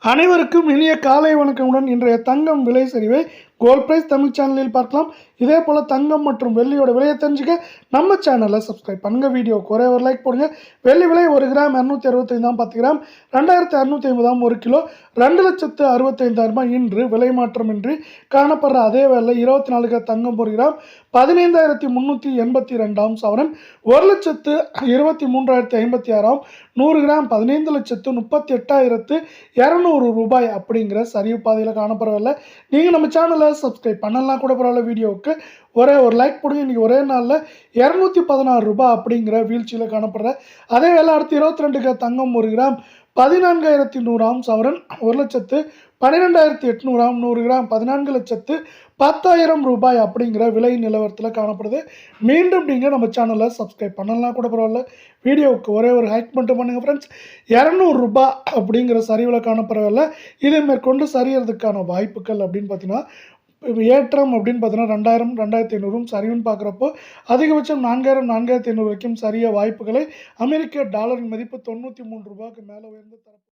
அனைவருக்கும் இனிய காலை வணக்கமுடன் இன்றைய தங்கம் விலை சரிவை கோல்ட் பிரைஸ் தமிழ் சேனலில் பார்க்கலாம். இதே போல் தங்கம் மற்றும் வெள்ளியோட விலையை தெரிஞ்சுக்க நம்ம சேனலை சப்ஸ்கிரைப் பண்ணுங்க. வீடியோக்கு ஒரே ஒரு லைக் போடுங்க. வெள்ளி விலை 1 கிராம் 265 10 கிராம் 2650 1 கிலோ 2,65,000 இன்று விலை மாற்றமின்றி காணப்படுற அதே வேலை 24 கிராம் தங்கம் 1 கிராம் 15,382 சவரன் 1,23,056 100 கிராம் 15,38,200 ரூபாய் அப்படிங்கிற சரிவு பாதையில் காணப்படவில்லை. நீங்கள் நம்ம சேனலை சப்ஸ்கிரைப் பண்ணலாம் கூட பரவாயில்ல. வீடியோவுக்கு ஒரே ஒரு லைக் போடுங்க. இன்றைக்கி ஒரே நாளில் 216 ரூபாய் அப்படிங்கிற வீழ்ச்சியில் காணப்படுற அதே வேலை அடுத்து 22 கிராம் தங்கம் 1 கிராம் 14,100 சவரன் 1,12,800 100 கிராம் 14,10,000 ரூபாய் அப்படிங்கிற விலை நிலவரத்தில் காணப்படுது. மீண்டும் நீங்கள் நம்ம சேனலை சப்ஸ்கிரைப் பண்ணலாம் கூட பரவாயில்ல. வீடியோவுக்கு ஒரே ஒரு ஹைக் மட்டும் பண்ணுங்கள் ஃப்ரெண்ட்ஸ். 200 ரூபாய் அப்படிங்கிற சரிவில் காணப்படவில்லை. இதை மேற்கொண்டு சரியறதுக்கான வாய்ப்புகள் அப்படின்னு பார்த்தீங்கன்னா ஏற்றம் அப்படின்னு பார்த்தீங்கன்னா 2,000 2,500 சரிவுன்னு பார்க்குறப்போ அதிகபட்சம் 4,000 4,500 வரைக்கும் சரிய வாய்ப்புகளை அமெரிக்க டாலரின் மதிப்பு 93 ரூபாய்க்கு மேலே உயர்ந்து தரப்படும்.